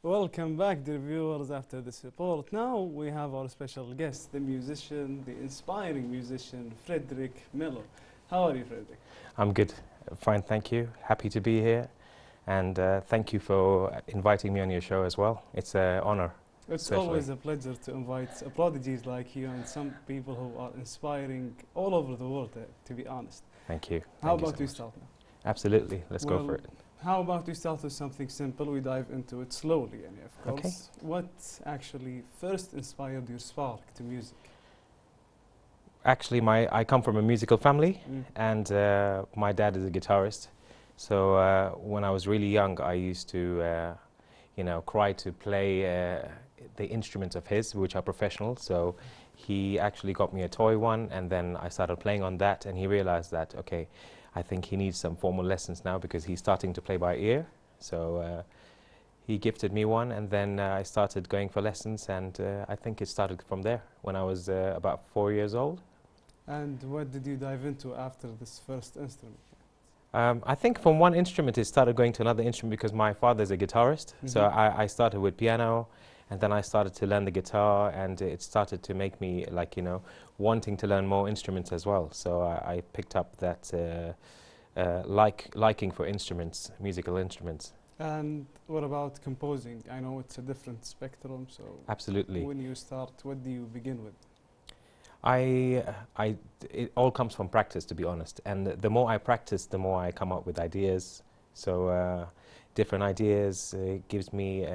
Welcome back, dear viewers, after this report. Now we have our special guest, the musician, the inspiring musician, Melo. How are you, Frederic? I'm good. Fine, thank you. Happy to be here. And thank you for inviting me on your show as well. It's an honor. It's especially. always a pleasure to invite prodigies like you and some people who are inspiring all over the world, to be honest. Thank you. How Thank you about so we much. start now? Absolutely. Let's go for it. How about we start with something simple? We dive into it slowly, and of course. Okay. What actually first inspired your spark to music? Actually, I come from a musical family, and my dad is a guitarist. So when I was really young, I used to, cry to play the instruments of his, which are professional. So he actually got me a toy one, and then I started playing on that, and he realized that, okay, I think he needs some formal lessons now because he's starting to play by ear. So he gifted me one, and then I started going for lessons, and I think it started from there when I was about 4 years old. And what did you dive into after this first instrument? I think from one instrument it started going to another instrument because my father's a guitarist. So I started with piano, and then I started to learn the guitar, and it started to make me wanting to learn more instruments as well. So I picked up that liking for instruments, musical instruments. And what about composing? I know it's a different spectrum, so Absolutely. when you start, what do you begin with? It all comes from practice, to be honest. And the more I practice, the more I come up with ideas. So different ideas gives me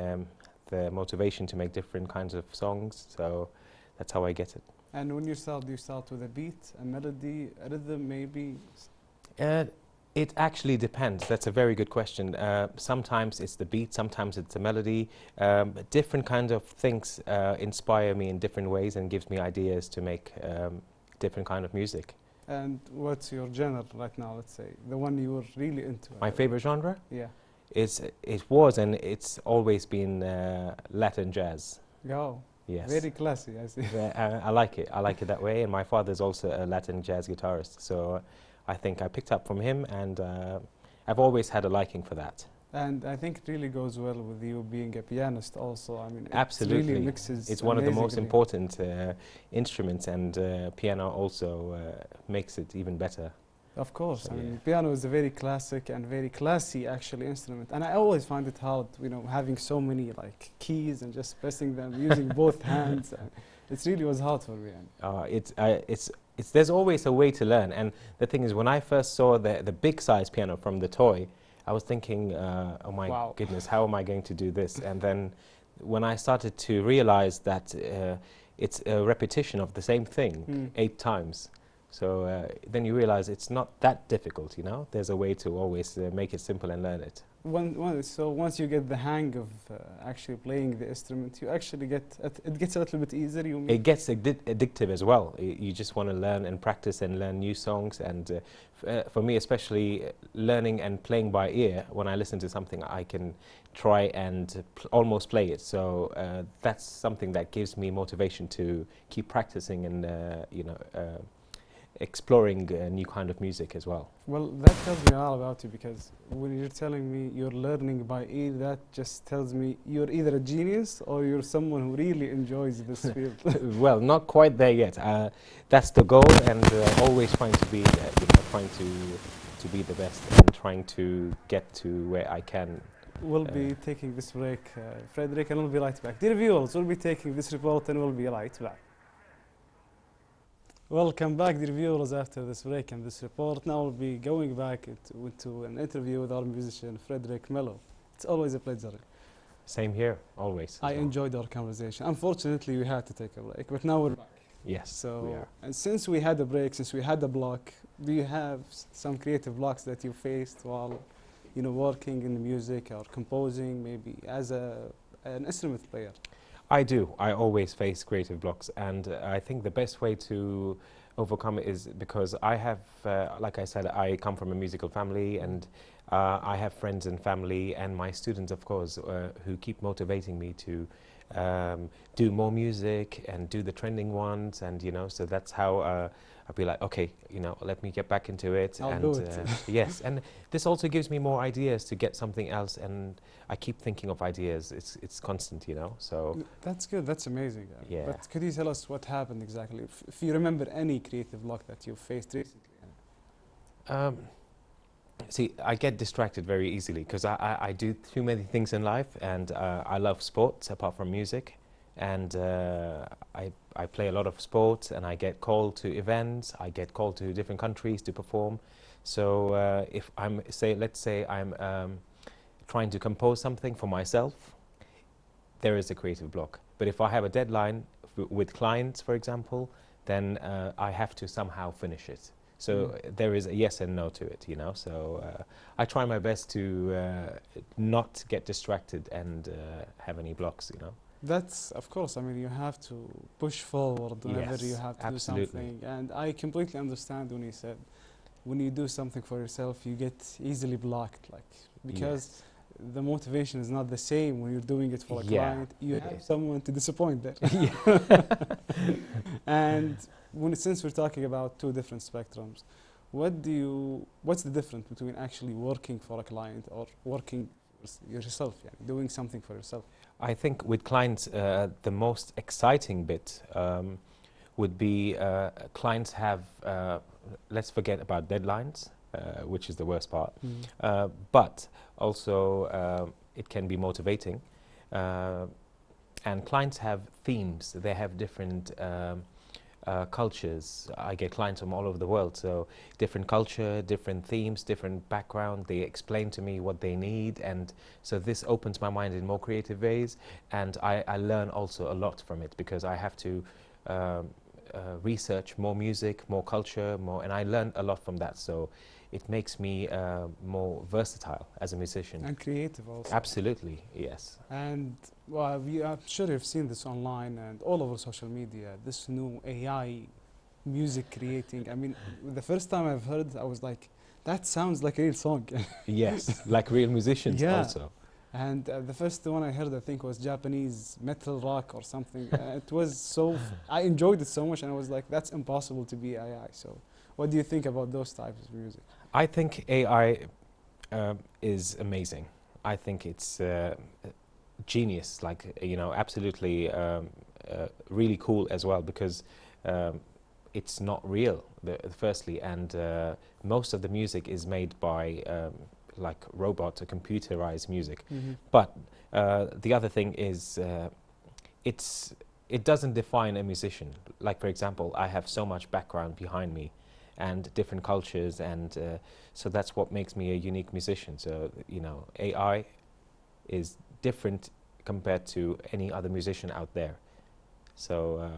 the motivation to make different kinds of songs. So that's how I get it. And when you start, do you start with a beat, a melody, a rhythm, maybe? It actually depends. That's a very good question. Sometimes it's the beat, sometimes it's the melody. Different kinds of things inspire me in different ways and gives me ideas to make different kind of music. And what's your genre right now, let's say? The one you were really into? My favorite genre? Yeah. It was and it's always been Latin jazz. Go. Yes. Very classy, I see. I like it. I like it that way. And my father's also a Latin jazz guitarist. So I think I picked up from him, and I've always had a liking for that. And I think it really goes well with you being a pianist also. I mean, Absolutely. it really mixes. It's one of the most important instruments, and piano also makes it even better. Of course. So I mean, piano is a very classic and very classy, actually, instrument. And I always find it hard, having so many keys and just pressing them using both hands. It really was hard for me. There's always a way to learn, and the thing is, when I first saw the big size piano from the toy, I was thinking, oh my goodness, how am I going to do this? And then when I started to realize that it's a repetition of the same thing 8 times, so then you realize it's not that difficult, There's a way to always make it simple and learn it. So once you get the hang of actually playing the instrument, you actually it gets a little bit easier, you mean? It gets addictive as well. You just want to learn and practice and learn new songs. And for me, especially learning and playing by ear, when I listen to something, I can try and almost play it. So that's something that gives me motivation to keep practicing and, exploring a new kind of music as well. Well, that tells me all about you, because when you're telling me you're learning by ear, that just tells me you're either a genius or you're someone who really enjoys this field. Well, not quite there yet. That's the goal, and always trying to be, trying to be the best and trying to get to where I can. We'll be taking this break, Frederic, and we'll be right back. Dear viewers, we'll be taking this report and we'll be right back. Welcome back, dear viewers, after this break and this report. Now we'll be going back into an interview with our musician, Melo. It's always a pleasure. Same here, always. I enjoyed our conversation. Unfortunately, we had to take a break, but now we're back. Yes, so we are. And since we had a break, since we had a block, do you have some creative blocks that you faced while, working in the music or composing, maybe as an instrument player? I do. I always face creative blocks, and I think the best way to overcome it is because I have, like I said, I come from a musical family, and I have friends and family and my students, of course, who keep motivating me to do more music and do the trending ones, and you know, so that's how I'll be like, okay, you know, let me get back into it. I'll and do it. yes, and this also gives me more ideas to get something else, and I keep thinking of ideas. It's constant, you know. So that's good. That's amazing. yeah. But could you tell us what happened exactly? If you remember any creative block that you faced recently? See, I get distracted very easily because I do too many things in life, and I love sports apart from music, and I play a lot of sports, and I get called to events, I get called to different countries to perform. So if I'm, let's say I'm trying to compose something for myself, there is a creative block. But if I have a deadline with clients, for example, then I have to somehow finish it. So there is a yes and no to it, you know. So I try my best to not get distracted and have any blocks, you know. That's, of course, I mean, you have to push forward whenever Yes, you have to absolutely. do something. And I completely understand when you said, when you do something for yourself, you get easily blocked, like, because the motivation is not the same when you're doing it for a client. You have someone to disappoint there. And since we're talking about two different spectrums, what's the difference between actually working for a client or working yourself, doing something for yourself? I think with clients, the most exciting bit would be clients have, let's forget about deadlines, which is the worst part, but also it can be motivating. And clients have themes, they have different cultures. I get clients from all over the world, so different culture, different themes, different background. They explain to me what they need, and so this opens my mind in more creative ways, and I learn also a lot from it because I have to research more music, more culture, and I learn a lot from that. So it makes me more versatile as a musician. And creative also. Absolutely, yes. And well, I'm sure you've seen this online and all over social media, this new AI music creating. I mean, the first time I've heard it, I was like, that sounds like a real song. Yes, like real musicians also. And the first one I heard, I think, was Japanese metal rock or something. It was so, I enjoyed it so much, and I was like, that's impossible to be AI. So what do you think about those types of music? I think AI is amazing. I think it's genius, like, you know, absolutely really cool as well, because it's not real, firstly, and most of the music is made by like robot or computerized music. But the other thing is it doesn't define a musician. Like, for example, I have so much background behind me and different cultures, and so that's what makes me a unique musician. So, you know, AI is different compared to any other musician out there. So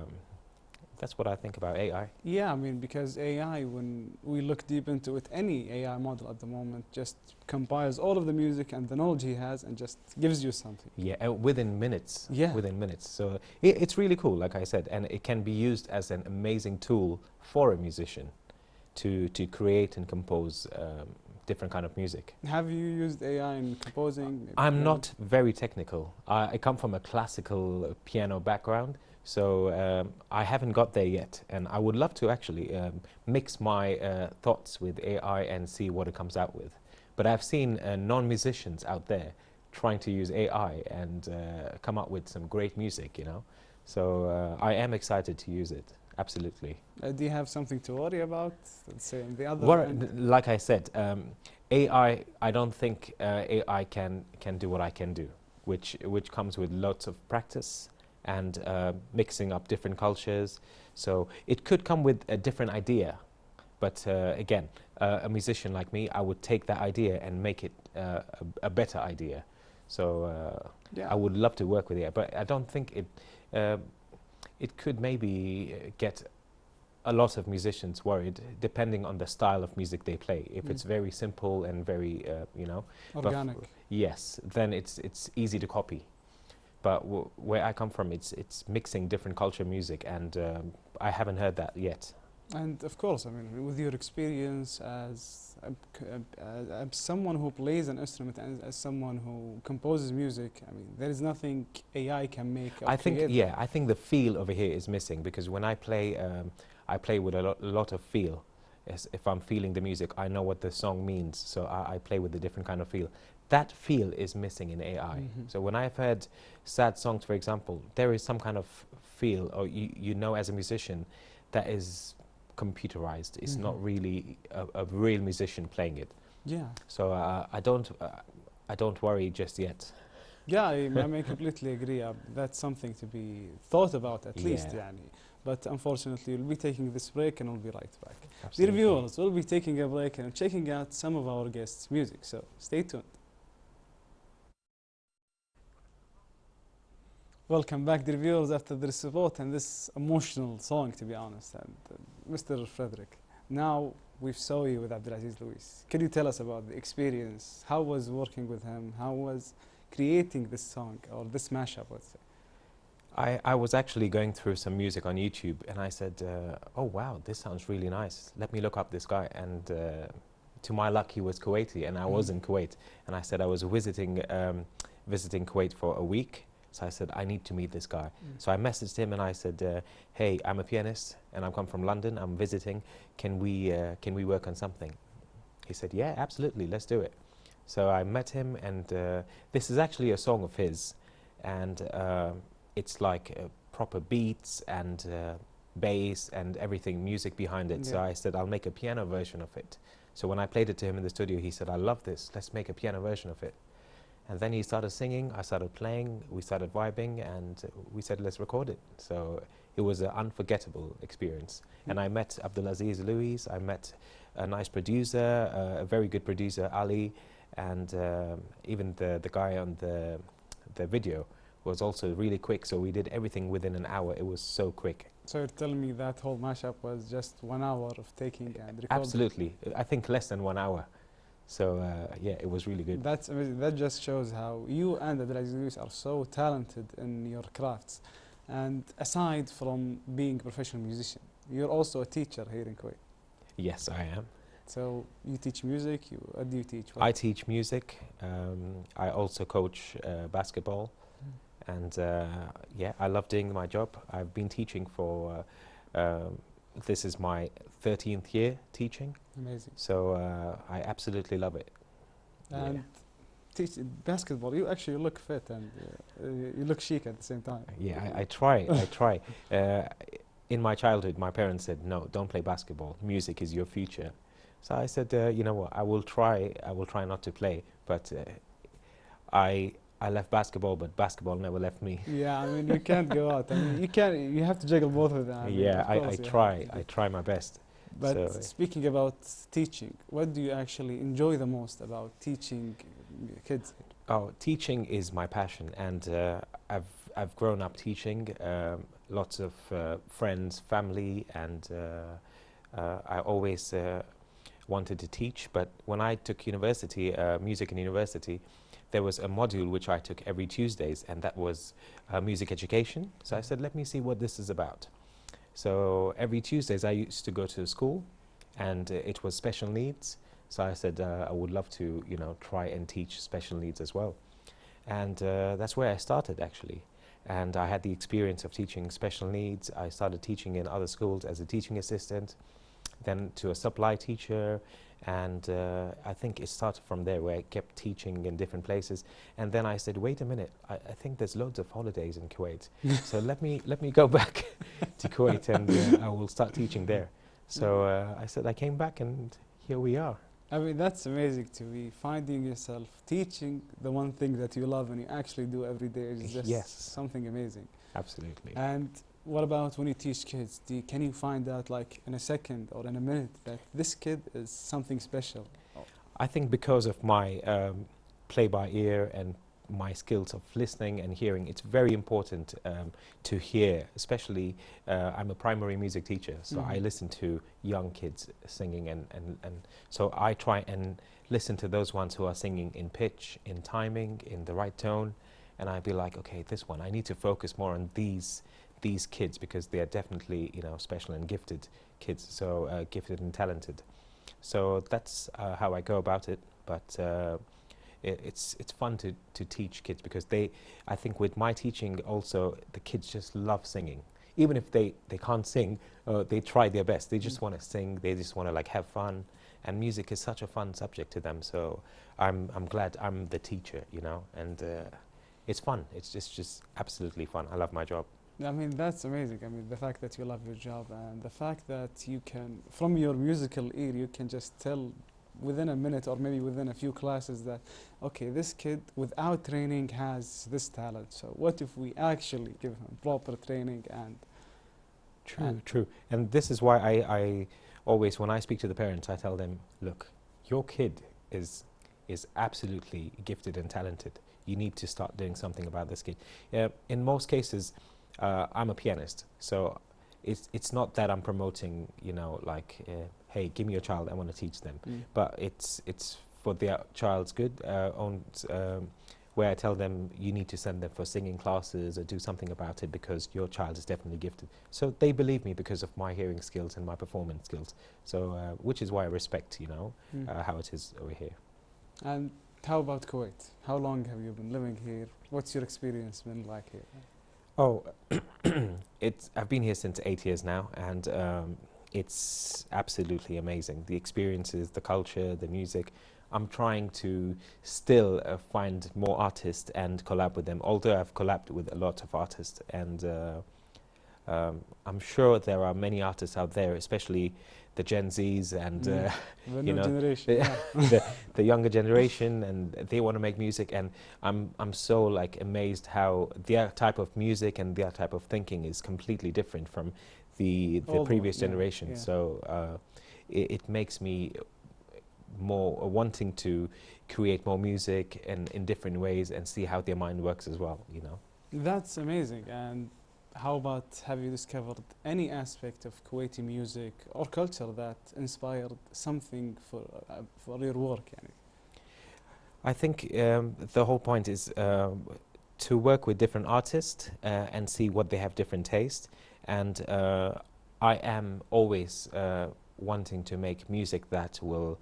that's what I think about AI. Yeah, I mean, because AI, when we look deep into it, any AI model at the moment just compiles all of the music and the knowledge he has and just gives you something. Yeah, within minutes. Yeah. Within minutes. So it's really cool, like I said, and it can be used as an amazing tool for a musician to create and compose different kind of music. Have you used AI in composing? I'm not very technical. I come from a classical piano background, so I haven't got there yet, and I would love to actually mix my thoughts with AI and see what it comes out with. But I've seen non-musicians out there trying to use AI and come up with some great music, you know. So I am excited to use it. Absolutely. Do you have something to worry about? Let's say on the other end? Like I said, AI, I don't think AI can do what I can do, which comes with lots of practice and mixing up different cultures. So it could come with a different idea, but again, a musician like me, I would take that idea and make it a better idea. So I would love to work with it, but I don't think it could maybe get a lot of musicians worried, depending on the style of music they play. If it's very simple and very, you know, organic. Yes, then it's easy to copy. But where I come from, it's mixing different culture music, and I haven't heard that yet. And of course, I mean, with your experience as someone who plays an instrument and as someone who composes music, I mean, there is nothing AI can make. I think, yeah, I think the feel over here is missing, because when I play with a lot of feel. If I'm feeling the music, I know what the song means, so I play with a different kind of feel. That feel is missing in AI. So when I've heard sad songs, for example, there is some kind of feel, or you know as a musician, that is computerized. It's not really a real musician playing it. Yeah. So I don't worry just yet. Yeah, I mean, completely agree. That's something to be thought about at least, يعني. But unfortunately, we'll be taking this break and we'll be right back. Dear viewers, we'll be taking a break and checking out some of our guests' music, so stay tuned. Welcome back, dear viewers, after the support and this emotional song, to be honest. And Mr. Frederic, now we've saw you with Abdulaziz Luis. Can you tell us about the experience? How was working with him? How was creating this song or this mashup, let's say? I was actually going through some music on YouTube, and I said, oh wow, this sounds really nice. Let me look up this guy. And to my luck, he was Kuwaiti, and I was in Kuwait. And I said I was visiting Kuwait for a week. So I said, I need to meet this guy. So I messaged him and I said, hey, I'm a pianist and I'm come from London. I'm visiting. Can we work on something? He said, yeah, absolutely. Let's do it. So I met him, and this is actually a song of his. And it's like proper beats and bass and everything, music behind it. So I said, I'll make a piano version of it. So when I played it to him in the studio, he said, I love this. Let's make a piano version of it. And then he started singing, I started playing, we started vibing, and we said, let's record it. So it was an unforgettable experience. And I met Abdulaziz Luis, I met a nice producer, a very good producer, Ali, and even the guy on the video was also really quick. So we did everything within an hour. It was so quick. So you're telling me that whole mashup was just 1 hour of taking and recording? Absolutely. I think less than 1 hour. So yeah, it was really good. That's amazing. That just shows how you and Abdulaziz Luis are so talented in your crafts. And aside from being a professional musician, you're also a teacher here in Kuwait. Yes, I am. So you teach music. What do you teach? I teach music. I also coach basketball. And yeah, I love doing my job. I've been teaching for, this is my 13th year teaching. Amazing. So I absolutely love it. And teach basketball, you actually look fit and you look chic at the same time. Yeah, I try, I try. In my childhood, my parents said, no, don't play basketball. Music is your future. So I said, you know what, I will try not to play. But I left basketball, but basketball never left me. Yeah, I mean, you can't go out. I mean, you have to juggle both of them. I mean, I try my best. But so, speaking about teaching, what do you actually enjoy the most about teaching kids? Oh, teaching is my passion, and I've grown up teaching. Lots of friends, family, and I always wanted to teach. But when I took university, music in university, there was a module which I took every Tuesdays, and that was music education. So I said, let me see what this is about. So every Tuesdays I used to go to school, and it was special needs. So I said I would love to, you know, try and teach special needs as well. And that's where I started actually. And I had the experience of teaching special needs. I started teaching in other schools as a teaching assistant, then to a supply teacher. And I think it started from there, where I kept teaching in different places. And then I said, wait a minute, I think there's loads of holidays in Kuwait. So let me go back to Kuwait, and I will start teaching there. So I said, I came back, and here we are. I mean, that's amazing to be finding yourself teaching the one thing that you love and you actually do every day. Is just something amazing. Absolutely. And what about when you teach kids? Can you find out like in a second or in a minute that this kid is something special? I think because of my play by ear and my skills of listening and hearing, it's very important to hear, especially I'm a primary music teacher, so I listen to young kids singing, and so I try and listen to those ones who are singing in pitch, in timing, in the right tone, and I'd be like, okay, this one, I need to focus more on these these kids, because they are definitely, you know, special and gifted kids, so gifted and talented. So that's how I go about it. But it's fun to teach kids, because I think with my teaching also, the kids just love singing. Even if they can't sing, they try their best. They just want to sing. They just want to like have fun. And music is such a fun subject to them. So I'm glad I'm the teacher, you know, and it's fun. It's just absolutely fun. I love my job. I mean, that's amazing. I mean, the fact that you love your job, and the fact that you can, from your musical ear, you can just tell within a minute or maybe within a few classes that, okay, this kid without training has this talent. So what if we actually give him proper training? And True. And this is why I always, when I speak to the parents, I tell them, look, your kid is absolutely gifted and talented. You need to start doing something about this kid. In most cases, I'm a pianist, so it's not that I'm promoting, you know, like, hey, give me your child, I want to teach them. But it's for their child's good, where I tell them you need to send them for singing classes or do something about it, because your child is definitely gifted. So they believe me because of my hearing skills and my performance skills. So which is why I respect, you know, how it is over here. And how about Kuwait? How long have you been living here? What's your experience been like here? Oh, I've been here since 8 years now, and it's absolutely amazing. The experiences, the culture, the music. I'm trying to still find more artists and collab with them, although I've collabed with a lot of artists, and I'm sure there are many artists out there, especially the Gen Zs and the you know, generation, the younger generation, and they want to make music, and I'm so like amazed how their type of music and their type of thinking is completely different from the previous generation. So it makes me more wanting to create more music and in different ways and see how their mind works as well, you know. That's amazing. And how about, have you discovered any aspect of Kuwaiti music or culture that inspired something for your work? Yani? I think the whole point is to work with different artists and see what they have different taste. And I am always wanting to make music that will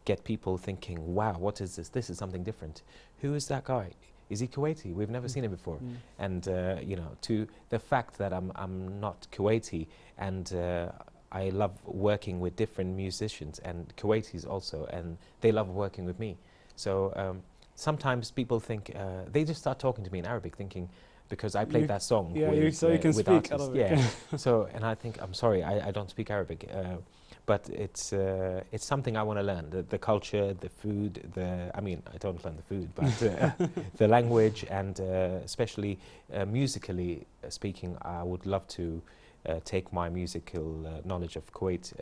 get people thinking, wow, what is this? This is something different. Who is that guy? Is he Kuwaiti? We've never seen him before. And you know, to the fact that I'm not Kuwaiti, and I love working with different musicians and Kuwaitis also, and they love working with me. So sometimes people think, they just start talking to me in Arabic, thinking, because I played that song with, so you can with speak artists. Arabic. Yeah. So, and I think, I'm sorry, I don't speak Arabic. But it's something I want to learn. The culture, the food, I mean, I don't learn the food, but the language, and especially musically speaking, I would love to take my musical knowledge of Kuwait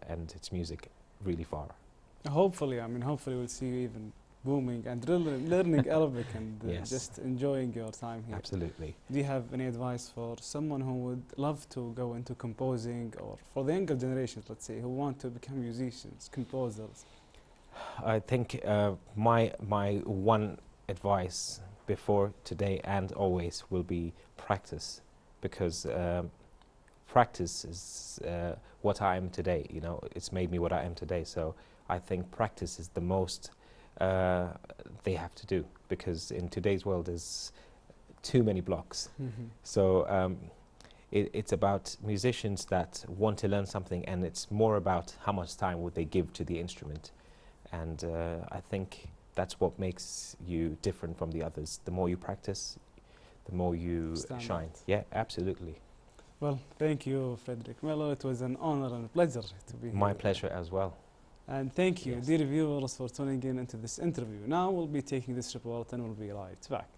and its music really far. Hopefully, I mean, hopefully we'll see you even booming and learning Arabic and Yes. just enjoying your time here. Absolutely. Do you have any advice for someone who would love to go into composing, or for the younger generations, let's say, who want to become musicians, composers? I think my one advice before today and always will be practice, because practice is what I am today. You know, it's made me what I am today. So I think practice is the most they have to do, because in today's world there's too many blocks. So it's about musicians that want to learn something, and it's more about how much time would they give to the instrument. And I think that's what makes you different from the others. The more you practice, the more you shine. Yeah, absolutely. Well, thank you, Frederico. Melo, it was an honor and a pleasure to be here. My pleasure as well. And thank you, Yes. dear viewers, for tuning in into this interview. Now we'll be taking this report and we'll be right back.